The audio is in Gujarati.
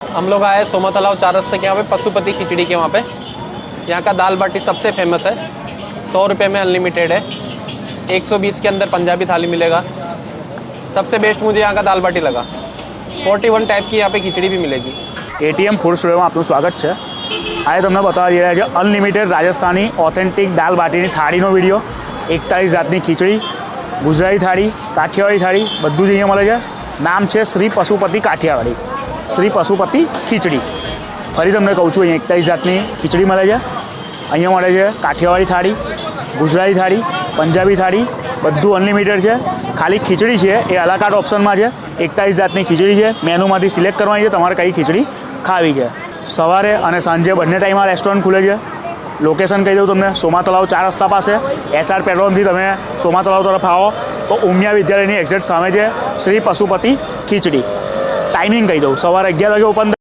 हम लोग आए सोमा तालाब 4 रस्ते के यहाँ पे पशुपति खिचड़ी के वहाँ पे। यहाँ का दाल बाटी सबसे फेमस है। 100 रुपये में अनलिमिटेड है। 120 के अंदर पंजाबी थाली मिलेगा। सबसे बेस्ट मुझे यहाँ का दाल बाटी लगा। 41 टाइप की यहाँ पे खिचड़ी भी मिलेगी। ATM ફૂડ સ્ટુડિયોમાં આપનું સ્વાગત છે। આજે તમને બતાવવા જઈ રહ્યા છે અનલિમિટેડ રાજસ્થાની ઓથેન્ટિક દાલ બાટીની થાળીનો વિડીયો। 41 જાતની ખીચડી, ગુજરાતી થાળી, કાઠિયાવાડી થાળી બધું જ અહીંયા મળે છે। નામ છે શ્રી પશુપતિ કાઠિયાવાડી, શ્રી પશુપતિ ખીચડી। ફરી તમને કહું છું, અહીંયા 41 જાતની ખીચડી મળે છે। અહીંયા મળે છે કાઠિયાવાડી થાળી, ગુજરાતી થાળી, પંજાબી થાળી બધું અનલિમિટેડ છે। ખાલી ખીચડી છે એ અલાકાર્ટ ઓપ્શનમાં છે। 41 જાતની ખીચડી છે। મેનુમાંથી સિલેક્ટ કરવાની છે તમારે કઈ ખીચડી ખાવી છે। સવારે અને સાંજે બંને ટાઈમમાં રેસ્ટોરન્ટ ખુલે છે। લોકેશન કહી દઉં તમને, સોમા તલાવ 4 રસ્તા પાસે SR પેટ્રોલથી તમે સોમા તલાવ તરફ આવો તો ઉમિયા વિદ્યાલયની એક્ઝેક્ટ સામે છે શ્રી પશુપતિ ખીચડી। ટાઈમિંગ કહી દઉં, સવારે 11 વાગે ઓપન